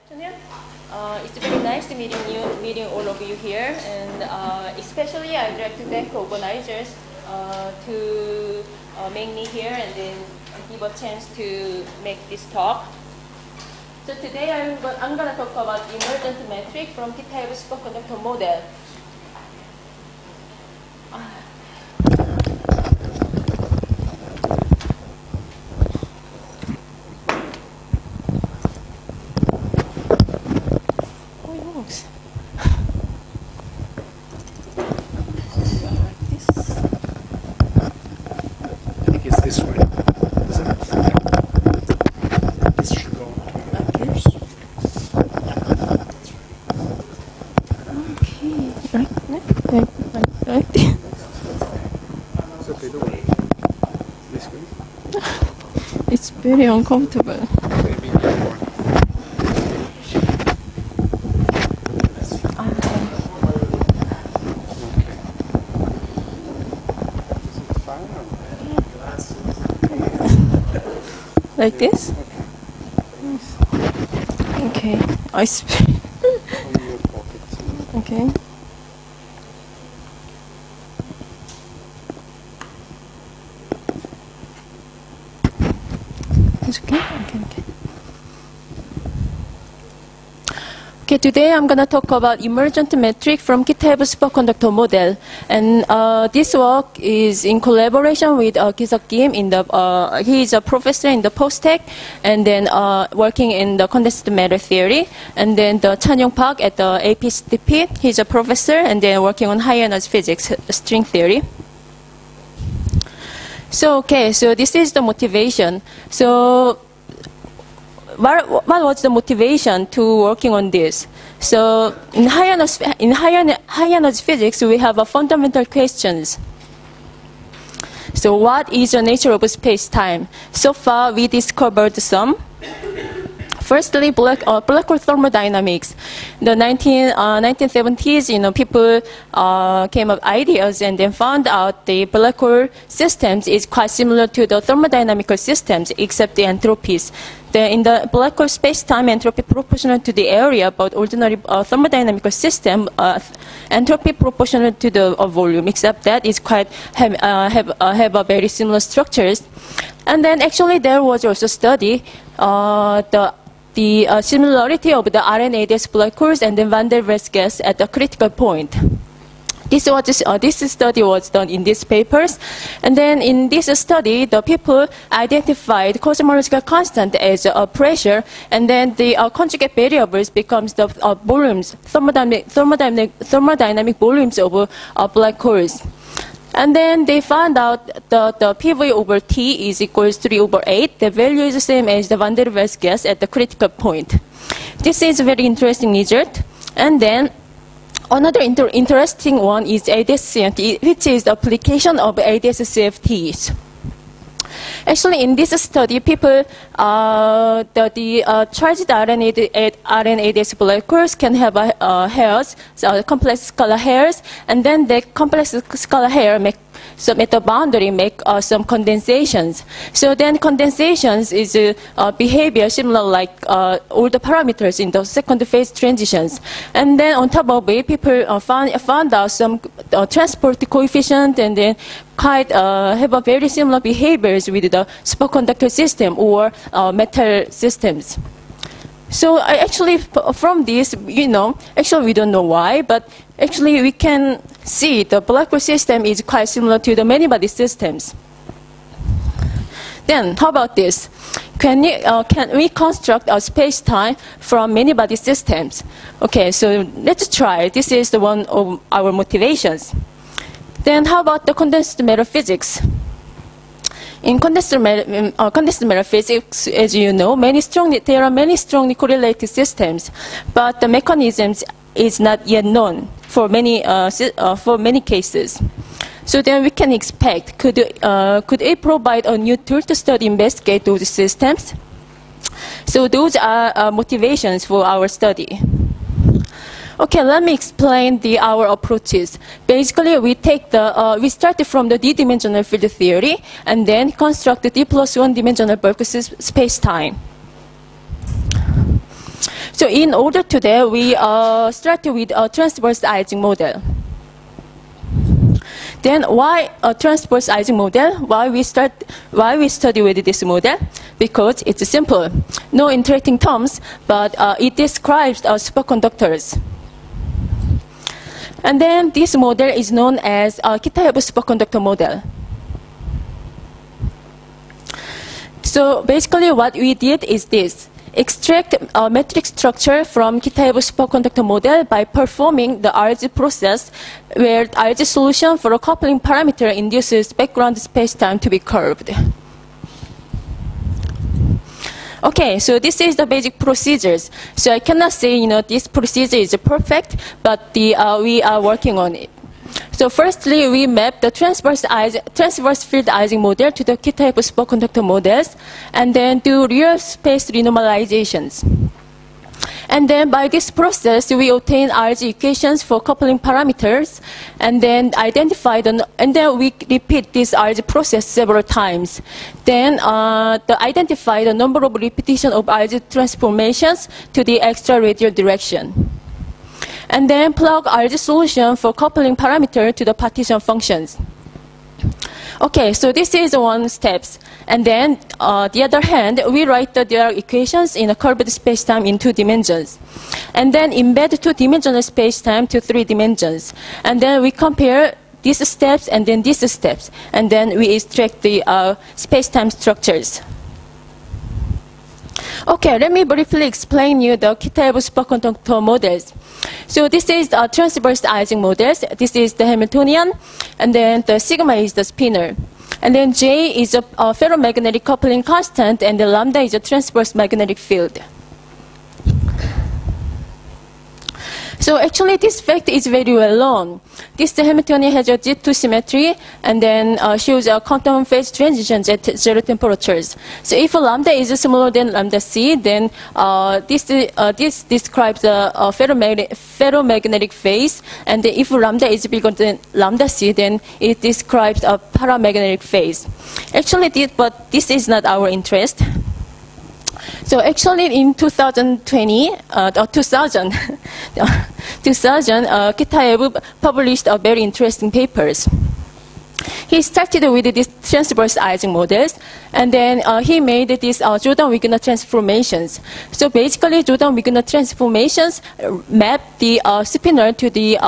afternoon. It's very nice to meeting all of you here, and especially I'd like to thank organizers to make me here and then give a chance to make this talk. So today I'm going to talk about emergent metric from T-type superconductor model. It's very uncomfortable. Like this? Okay. I speak. Okay. Okay, today I'm going to talk about emergent metric from T-type superconductor model, and this work is in collaboration with Ki-seok Kim. He is a professor in the post-tech, and then working in the condensed matter theory, and then the Chan-young Park at the APCTP. He's a professor, and then working on high energy physics, string theory. So this is the motivation. So what was the motivation to working on this? So in high energy physics, we have a fundamental questions. So what is the nature of space-time? So far, we discovered some. Firstly, black hole thermodynamics. The 1970s, people came up ideas and then found out the black hole systems is quite similar to the thermodynamical systems, except the entropies. In the black hole space-time entropy proportional to the area, but ordinary thermodynamical system entropy proportional to the volume, except that is quite have a very similar structures. And then actually there was also study the similarity of the RNA-based black holes and then van der Waals gas at the critical point. This study was done in these papers, and then in this study, the people identified cosmological constant as a pressure, and then the conjugate variables becomes the volumes, thermodynamic volumes of black holes. And then they found out the PV over T is equals 3/8. The value is the same as the van der Waals gas at the critical point. This is a very interesting result. And then another interesting one is ADS-CFT, which is the application of ADS-CFTs. Actually, in this study, people, charged RNA-based black holes can have hairs, so complex scalar hairs, and then the complex scalar hair at the boundary make some condensations. So then condensations is behavior similar like all the parameters in the second phase transitions. And then on top of it, people found out some transport coefficient, and then quite have a very similar behaviors with the superconductor system or metal systems. So actually, from this, actually we don't know why, but actually we can see the black hole system is quite similar to the many-body systems. Then, how about this? Can we construct a space-time from many-body systems? Okay, so let's try. This is the one of our motivations. Then, how about the condensed matter physics? In condensed matter physics, as you know, there are many strongly correlated systems, but the mechanisms is not yet known for many cases. So then we can expect, could it provide a new tool to study, investigate those systems? So those are motivations for our study. Okay, let me explain our approaches. Basically, we started from the d-dimensional field theory and then construct the d+1 dimensional bulk space-time. So in order to that, we started with a transverse Ising model. Then why a transverse Ising model? Why we study with this model? Because it's simple. No interacting terms, but it describes superconductors. And then this model is known as Kitaev superconductor model. So basically what we did is this. Extract a metric structure from Kitaev superconductor model by performing the RG process, where the RG solution for a coupling parameter induces background spacetime to be curved. Okay, so this is the basic procedures. So I cannot say, this procedure is perfect, but we are working on it. So firstly, we map the transverse field Ising model to the Kitaev superconductor models, and then do real space renormalizations. And then by this process, we obtain RG equations for coupling parameters, and then we repeat this RG process several times. Then identify the number of repetition of RG transformations to the extra radial direction. And then plug RG solution for coupling parameter to the partition functions. Okay, so this is one steps. And then, the other hand, we write their equations in a curved spacetime in 2 dimensions. And then embed 2-dimensional spacetime to 3 dimensions. And then we compare these steps and then these steps. And then we extract the spacetime structures. Okay, let me briefly explain you the Kitaev superconductor models. So this is the transverse Ising models. This is the Hamiltonian, and then the sigma is the spinor. And then J is a ferromagnetic coupling constant, and the lambda is a transverse magnetic field. So actually this fact is very well known. This Hamiltonian has a G2 symmetry, and then shows a quantum phase transitions at 0 temperatures. So if lambda is smaller than lambda c, then this describes a ferromagnetic phase, and if lambda is bigger than lambda c, then it describes a paramagnetic phase. Actually, but this is not our interest. So actually in 2000, Kitaev published a very interesting papers. He started with these transverse Ising models, and then he made these Jordan-Wigner transformations. So basically, Jordan-Wigner transformations map the spinor to the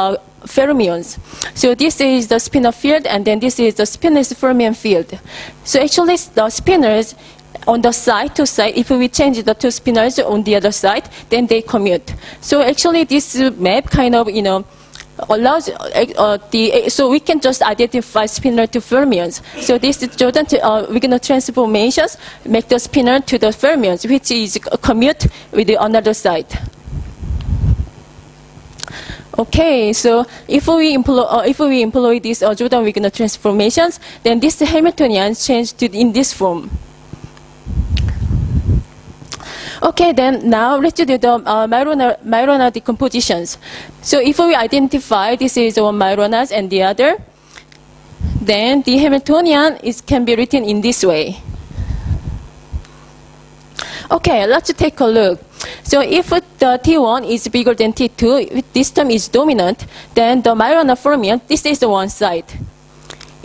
fermions. So this is the spinor field, and then this is the spinous fermion field. So actually, the spinors on the side to side, if we change the 2 spinors on the other side, then they commute. So actually, this map kind of, allows so we can just identify spinor to fermions. So this Jordan-Wigner transformations make the spinor to the fermions, which is commute with the another side. Okay, so if we employ these Jordan-Wigner transformations, then this Hamiltonian changed to in this form. Okay, then now let's do the Majorana decompositions. So if we identify this is one Majorana and the other, then the Hamiltonian can be written in this way. Okay, let's take a look. So if the T1 is bigger than T2, if this term is dominant, then the Majorana fermion, this is the one side.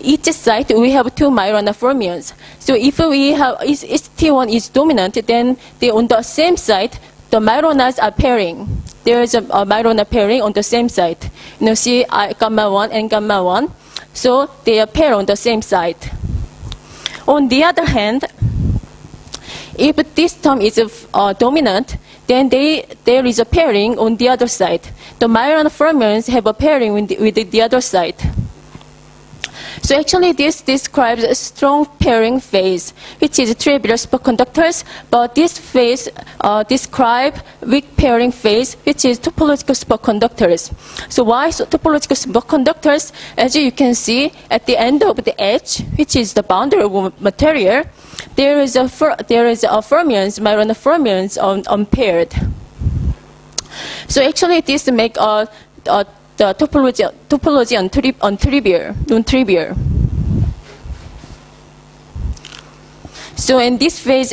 Each side we have 2 Majorana fermions. So if we have if T1 is dominant, then on the same side the Majoranas are pairing. There is a Majorana pairing on the same side. See gamma 1 and gamma 1. So they are paired on the same side. On the other hand, if this term is dominant, then there is a pairing on the other side. The Majorana fermions have a pairing with the other side. So actually this describes a strong pairing phase, which is trivial superconductors, but this phase describes weak pairing phase, which is topological superconductors. So why topological superconductors? As you can see, at the end of the edge, which is the boundary of material, there is a fermions, Majorana fermions unpaired. So actually this make the topology untrivial. So and this phase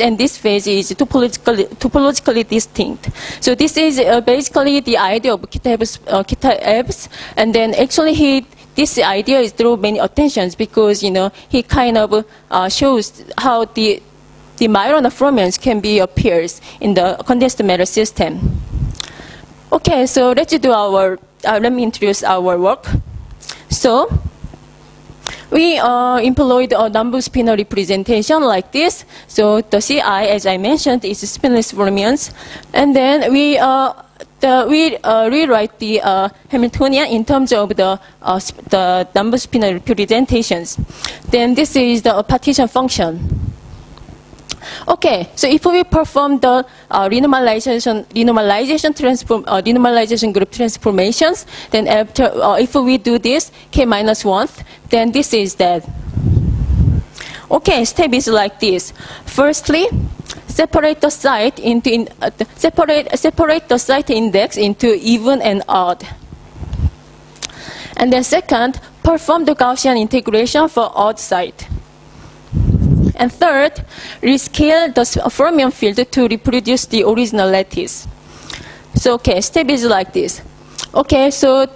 is topologically distinct. So this is basically the idea of Kitaev's, and then actually this idea is draw many attentions because he kind of shows how the Majorana fermions can be appears in the condensed matter system. Okay, so let's do let me introduce our work. So we employed a number spinor representation like this. So the Ci, as I mentioned, is spinless fermions, and then we rewrite the Hamiltonian in terms of the number spinor representations. Then this is the partition function. Okay, so if we perform the renormalization group transformations, then after if we do this k-1, then this is that. Okay, step is like this. Firstly, separate the site into separate the site index into even and odd. And then second, perform the Gaussian integration for odd site. And third, rescale the fermion field to reproduce the original lattice. So okay, step is like this. Okay, so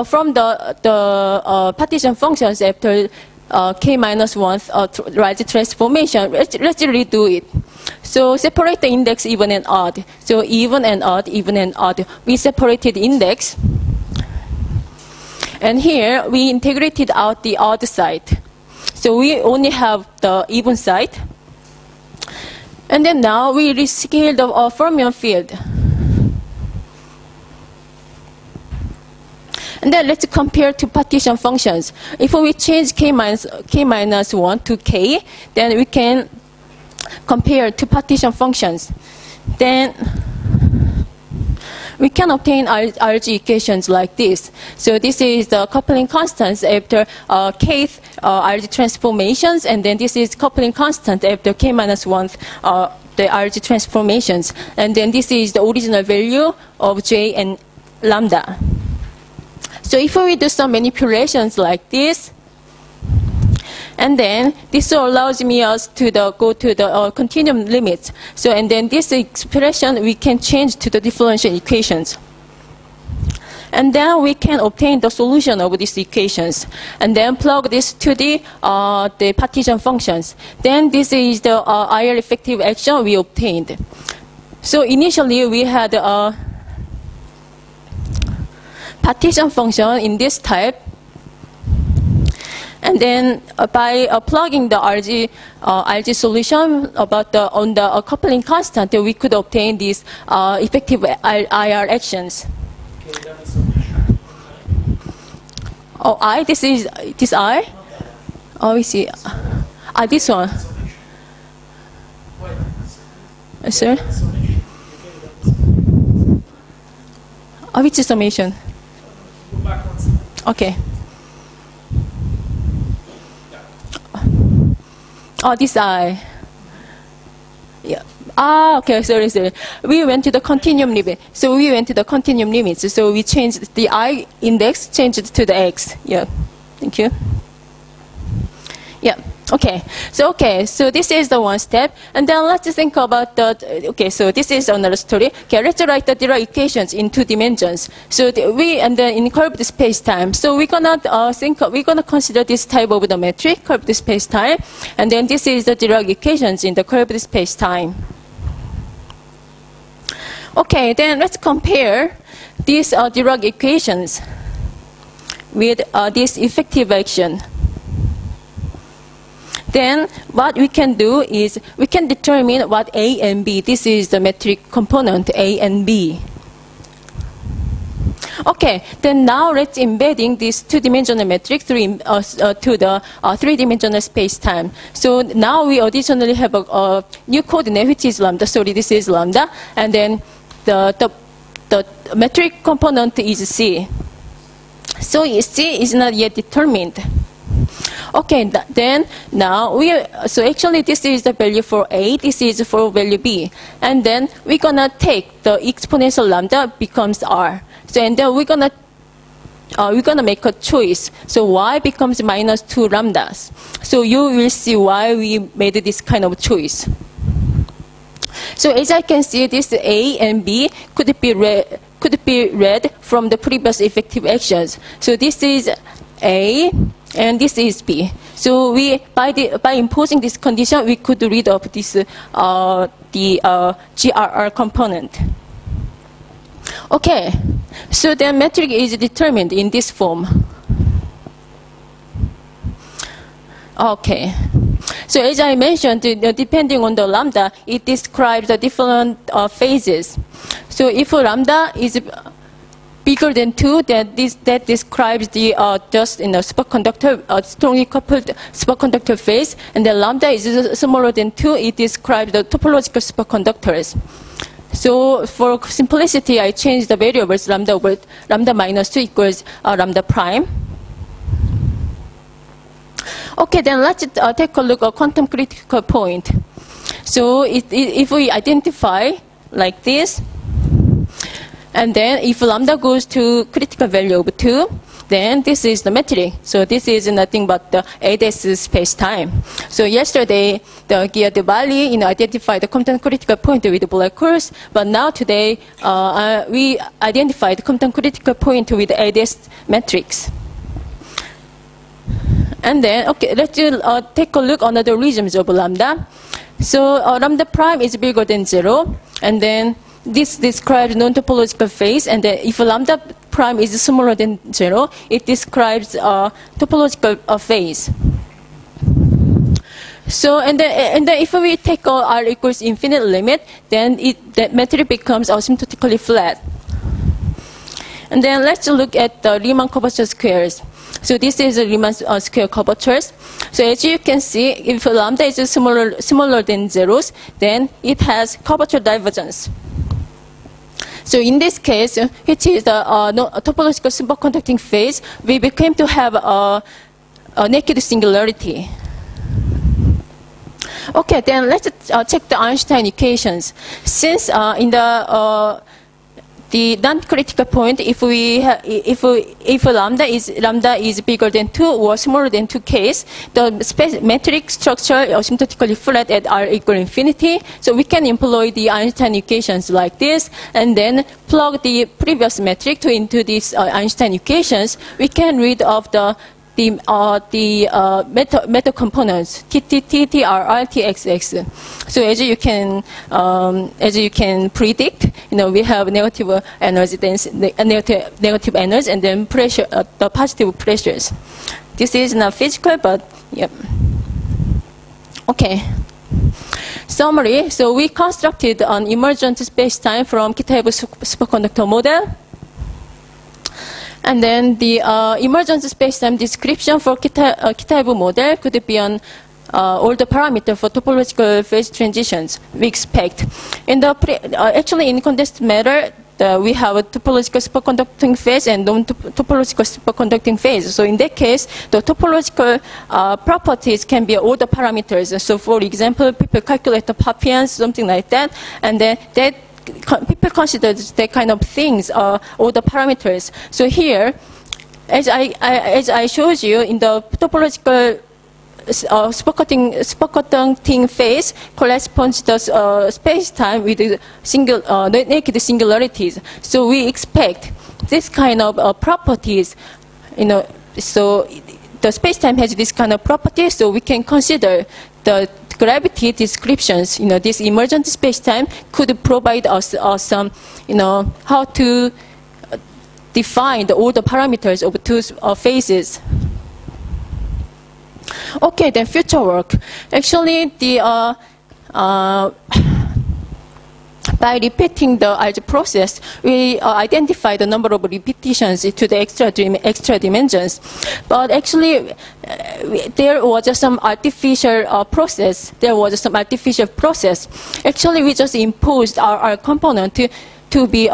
from the partition functions after k-1 Rayleigh transformation, let's redo it. So separate the index even and odd. So even and odd, even and odd. We separated index, and here we integrated out the odd side. So we only have the even side. And then now we rescale the fermion field. And then let's compare two partition functions. If we change k-1 to k, then we can compare two partition functions. Then we can obtain RG equations like this. So this is the coupling constants after kth RG transformations, and then this is coupling constant after k-1 the RG transformations. And then this is the original value of J and lambda. So if we do some manipulations like this, and then this allows us to go to the continuum limits. So and then this expression we can change to the differential equations. And then we can obtain the solution of these equations, and then plug this to the partition functions. Then this is the IR effective action we obtained. So initially we had a partition function in this type, and then by plugging the RG solution on the coupling constant, we could obtain these effective IR actions. Oh, I? This I? Oh, we see. This one. Sir? Which summation? Okay. Oh, this I. Yeah. Okay, sorry. We went to the continuum limit. So we went to the continuum limits. So we changed the I index, changed it to the X. Yeah. Thank you. Yeah. Okay. So this is the one step. And then let's think about so this is another story. Okay, let's write the Dirac equations in 2 dimensions. So and then in curved space-time. So we're gonna consider this type of the metric, curved space-time. And then this is the Dirac equations in the curved space-time. Okay, then let's compare these Dirac equations with this effective action. Then what we can do is we can determine what A and B. This is the metric component A and B. Okay, then now let's embedding this 2-dimensional metric to the 3-dimensional space-time. So now we additionally have a new coordinate, which is lambda. Sorry, this is lambda, and then the metric component is C. So C is not yet determined. Okay, then now so actually this is the value for A, this is for value B. And then we're gonna take the exponential lambda becomes R. So and then we're gonna we're going to make a choice. So y becomes minus 2 lambdas. So you will see why we made this kind of choice. So as I can see, this A and B could be read from the previous effective actions. So this is A and this is B. So by imposing this condition, we could read of this GRR component. Okay, so the metric is determined in this form. Okay, so as I mentioned, depending on the lambda, it describes the different phases. So if lambda is bigger than 2, then that describes the superconductor, strongly coupled superconductor phase, and the lambda is smaller than 2, it describes the topological superconductors. So for simplicity, I changed the variables lambda minus 2 equals lambda prime. Okay, then let's take a look at quantum critical point. So if we identify like this, and then if lambda goes to critical value of 2, then this is the metric. So this is nothing but the ADS space-time. So yesterday, the Gia-De-Bali identified the quantum critical point with black holes, but now today, we identified the quantum critical point with ADS matrix. And then, okay, let's take a look on the regions of lambda. So lambda prime is bigger than 0, and then this describes non-topological phase, and then if lambda prime is smaller than 0, it describes topological phase. So, and then if we take R equals infinite limit, then that metric becomes asymptotically flat. And then let's look at the Riemann curvature squares. So this is a Riemann square curvatures. So as you can see, if lambda is smaller than 0, then it has curvature divergence. So in this case, which is the topological superconducting phase, we became to have a naked singularity. Okay, then let's check the Einstein equations. Since in the non-critical point, if lambda is bigger than 2 or smaller than 2 case, the metric structure asymptotically flat at R equal infinity. So we can employ the Einstein equations like this, and then plug the previous metric into these Einstein equations. We can read of the meta components T, R, R, T, X, X. So as you can predict, we have negative energy density, negative energy, and then pressure, the positive pressures. This is not physical, but yep. Okay. Summary. So we constructed an emergent space-time from Kitaev superconductor model. And then the emergent space-time description for Kitaev model could be on all the parameters for topological phase transitions we expect. Actually, in condensed matter, we have a topological superconducting phase and non-topological superconducting phase. So in that case, the topological properties can be all the parameters. So for example, people calculate the Papians, something like that, and then people consider that kind of things all the parameters. So here, as I showed you, in the topological superconducting phase corresponds to the space-time with naked singularities. So we expect this kind of properties. So the space-time has this kind of properties. So we can consider the gravity descriptions, this emergent space-time could provide us some, how to define all the parameters of two phases. Okay, then future work. Actually, by repeating the algebra process, we identify the number of repetitions to the extra dimensions. But actually, there was some artificial process. Actually, we just imposed our component to be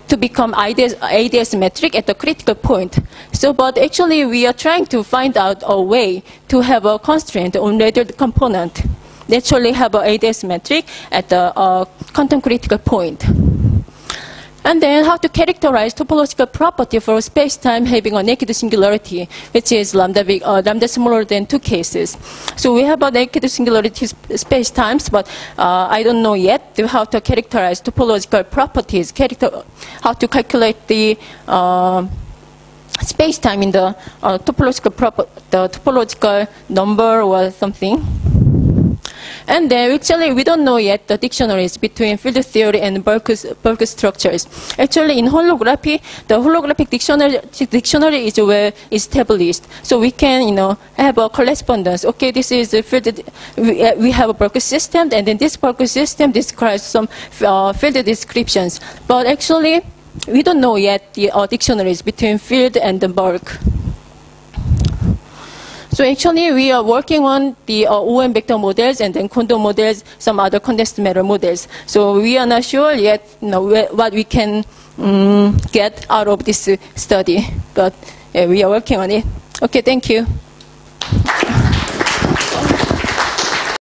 to become ADS metric at the critical point. So, but actually, we are trying to find out a way to have a constraint on either component. Naturally have an ADS metric at the quantum critical point. And then how to characterize topological property for space-time having a naked singularity, which is lambda smaller than 2 cases. So we have a naked singularity space-times, but I don't know yet how to characterize topological properties, how to calculate the space-time in the topological number or something. And then actually we don't know yet the dictionaries between field theory and bulk structures. Actually in holography, the holographic dictionary is well established. So we can, have a correspondence. Okay, this is a field, we have a bulk system, and then this bulk system describes some field descriptions. But actually, we don't know yet the dictionaries between field and the bulk. So actually, we are working on the OM vector models and then Kondo models, some other condensed matter models. So we are not sure yet, what we can get out of this study, but we are working on it. Okay, thank you.